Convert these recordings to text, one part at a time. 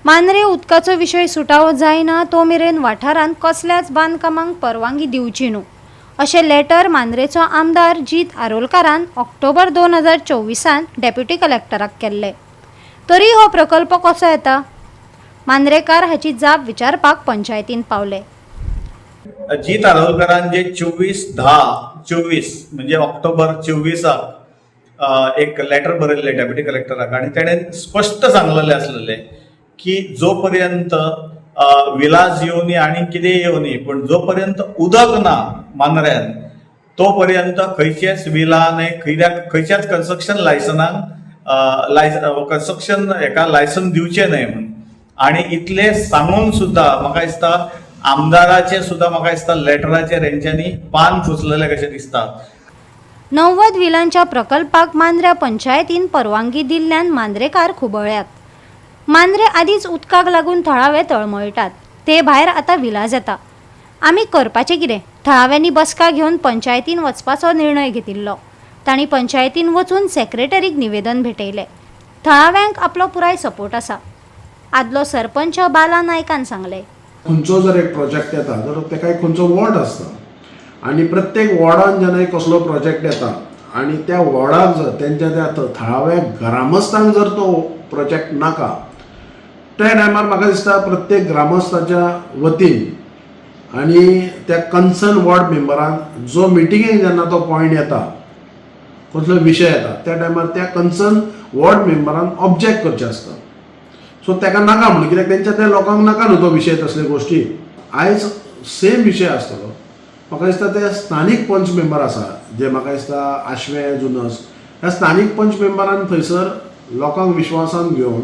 मांद्रे उदकाचो विशय सुटावो जायना तो मेरेन वाठारांत कसल्याच बांदकामांक परवानगी दिवची न्हू अशें लेटर मांद्रेचो आमदार जीत आरोलकारान ऑक्टोबर 2024 डेप्युटी कलेक्टराक केल्ले. तरी हो प्रकल्प कसो येता? मांद्रेकार हाची जाप विचारपाक पंचायतीन पावले. जीत आरोलकरान जे 24/10/24 म्हणजे ऑक्टोबर 24 एक लेटर बरयल्ले डेप्युटी कलेक्टराक आणि तेणें स्पष्ट सांगलेले आसलेले की जो पर्यंत विलास येवनी आणि कितें येवनी पण जो पर्यंत उदक ना मांद्र्यान तो पर्यंत खंयचेच विलान खंयच्याच कन्स्ट्रक्शन लायसनाक कन्स्ट्रक्शन हेका लायसन दिवचे न्हय म्हणून. आणि इतले सांगून सुद्धा म्हाका दिसता आमदाराचे सुद्धा म्हाका दिसता लेटराचेर हेंच्यांनी पान पुसलेले कशें दिसता. 90 विलांच्या प्रकल्पाक मांद्र्या पंचायतीन परवानगी दिल्ल्यान मांद्रेकार खुबळ्यात. मांद्रे आदींच उदकाक लागून थळावे तळमळटात, ते भायर आतां विलास येता. आमी करपाचें कितें? थळाव्यांनी बसका घेवन पंचायतीन वचपाचो निर्णय घेतिल्लो. तांणी पंचायतीन वचून सेक्रेटरीक निवेदन भेटयलें. थळाव्यांक आपलो पुराय सपोर्ट आसा. आदलो सरपंच बाला नायकान सांगलें. खंयचो जर एक प्रोजेक्ट येता तर तेका एक खंयचो वॉर्ड आसता आनी प्रत्येक वॉर्डान जेन्ना एक कसलो प्रोजेक्ट येता आनी त्या वॉर्डाक जर तेंच्या त्या थळाव्या ग्रामस्थांक जर तो प्रोजेक्ट नाका त्या टायमार म्हाका दिसता प्रत्येक ग्रामस्थाच्या वतीन आनी त्या कन्सर्न वॉर्ड मेंबरान जो मिटिंगेक जेन्ना तो पॉयंट येता कसलो विशय येता त्या टायमार त्या कन्सर्न वॉर्ड मेंबरान ऑब्जेक्ट करचें आसता. सो तेका नाका म्हणून कित्याक तेंच्या त्या लोकांक नाका न्हू तो विशय तसले गोश्टी. आयज सेम विशय आसतलो. म्हाका दिसता ते स्थानीक पंच मेंबर आसा जे म्हाका दिसता आशवे जुनस ह्या स्थानीक पंच मेंबरान थंयसर लोकांक विश्वासान घेवन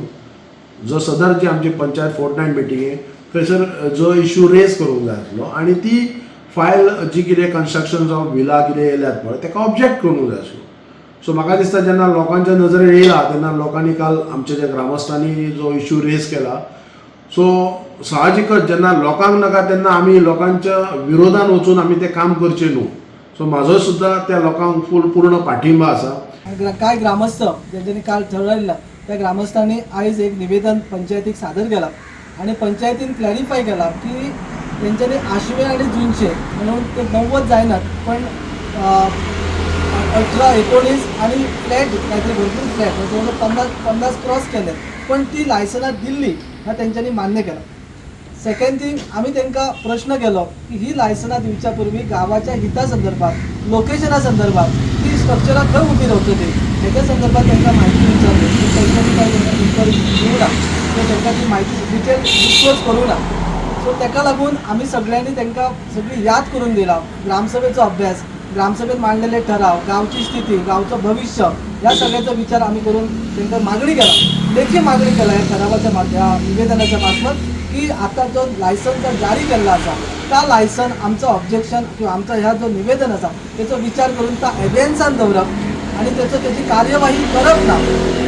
जो सदर जी आमची पंचायत फोर्टनायट मिटिंगे थंयसर जो इश्यू रेज करूंक जाय आसलो आनी ती फायल जी कितें कन्स्ट्रक्शन ऑफ विला कितें येयल्यात पळय तेका ऑब्जेक्ट करूंक जाय आसलो. सो म्हाका दिसता जेन्ना लोकांच्या नजरेर येयला तेन्ना लोकांनी काल आमच्या ज्या ग्रामस्थांनी जो इश्यू रेज केला सो साहजिकच जेन्ना लोकांक नाका तेन्ना आमी लोकांच्या विरोधान वचून आमी तें काम करचें न्हू. सो म्हाजो सुद्दां त्या लोकांक पूर्ण पाठिंबा आसा. काय ग्रामस्थ ज्यांनी काल ठरवलेलं त्या ग्रामस्थांनी आयज एक निवेदन पंचायतीक सादर केला आणि पंचायतीन क्लॅरिफाय केला की त्यांच्यानी आशवे आणि जुनशे म्हणून ते 90 जायनात पण 18, 19 आणि फ्लॅट काहीतरी भरपूर फ्लॅट 50 क्रॉस केले पण ती लायसनां दिल्ली ह्या त्यांच्यानी मान्य केला. सेकंड थिंग आम्ही त्यांना प्रश्न केलो की ही लायसनां दिवच्या पूर्वी गावाच्या हिता संदर्भात लोकेशना संदर्भात ती स्ट्रक्चरां खंय उभी रावतली ह्याच्या संदर्भात त्यांना माहिती विचारली त्यांच्यानी काय इन्क्वायरी घेऊ ना किंवा त्यांना ती माहिती डिटेल डिस्क्लोज करू ना. सो ताका लागून आम्ही सगळ्यांनी त्यांना सगळी याद करून दिला ग्रामसभेचो अभ्यास ग्रामसभेत मांडलेले ठराव गावची स्थिती गावचं भविष्य या सगळ्याचा विचार आम्ही करून त्यांना मागणी केला लेखी मागणी केला या ठरावाच्या निवेदनाच्या मार्फत की आता जो लायसन जर जारी केला असा त्या लायसन आमचं ऑब्जेक्शन किंवा आमचा ह्या जो निवेदन असा त्याचा विचार करून त्या एव्हिडन्सान दवरप आणि त्याची कार्यवाही करप ना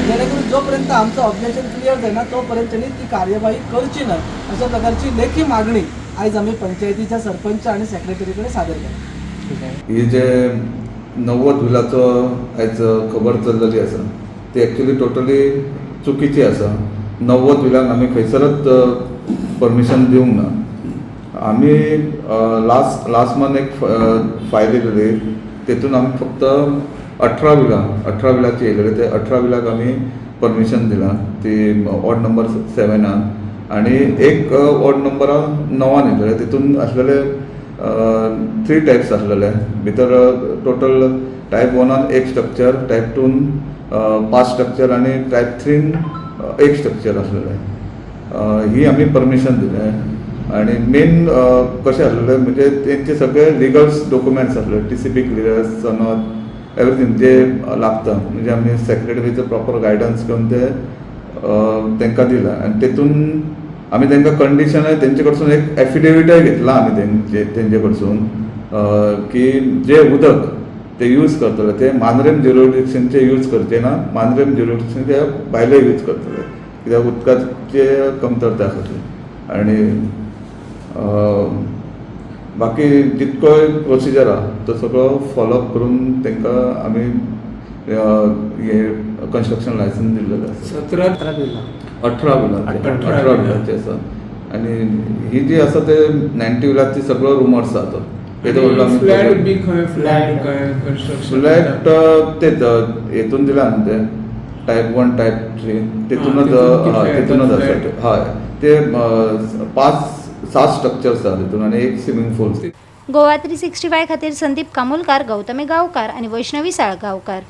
जेणेकरून जोपर्यंत आमचं ऑब्जेक्शन क्लिअर जाईना तोपर्यंत त्यांनी ती कार्यवाही करची नाही अशा प्रकारची लेखी मागणी आज आम्ही पंचायतीच्या सरपंच आणि सेक्रेटरीकडे सादर केली. ही जे 90 विलाचो आयज खबर चल्लेली आसा ती एक्चुली टोटली चुकीची आसा. 90 विलांक आमी खंयसरच परमिशन दिवंक ना. आमी लास्ट मंथ एक फायल येयलेली तेतून आमी फक्त 18 विलाची येयलेली ते 18 विलाक आमी परमिशन दिला ती वॉर्ड नंबर 7 आणि एक वॉर्ड नंबर 9 येयलेले तितून आसलेले 3 टायप्स आसलेले भितर टोटल टायप 1 एक स्ट्रक्चर टायप 2 5 स्ट्रक्चर आणि टायप 3 एक स्ट्रक्चर आसलेले. ही आमी परमिशन दिले आणि मेन कशें आसलेले म्हणजे तेंचे सगळे लिगल डॉक्युमेंट्स आसले TCP क्लियरन्स सनद एवरीथींग जे लागता म्हणजे आमी सेक्रेटरीचो प्रॉपर गायडन्स घेवन ते तांकां दिला आणि तेतून आमी तांकां कंडिशन तेंचे कडसून एक एफिडेविटय घेतला आमी तेंचे कडसून की जे उदक ते यूज करतले ते मांद्रेम ज्युरिडिक्शनचे यूज करचे ना मांद्रेम ज्युरिडिक्शनचे भायले यूज करतले कित्याक उदकाचे कमतरता आसा आणि बाकी जितकोय प्रोसिजर आहा तो सगळो फॉलोअप करून तांकां आमी हे कन्स्ट्रक्शन लायसन्स दिल्लेलें आसा. 17 दिला 18 विलांचे 18 18 विलांचे आसा आनी ही जी आसा ते 90 विलांची सगळो रूम आसा तो फ्लॅट बी खंय फ्लॅट काय कन्स्ट्रक्शन फ्लॅट तेच हेतून दिला न्हू ते टायप 1 टायप 3 तेतूनच तेतूनच आसा हय ते 5-7 स्ट्रक्चर्स आसा तेतून आनी एक स्विमींग पूल. गोवा 365 खातीर संदीप कामुलकार, गौतमी गांवकार आनी वैष्णवी साळगांवकार.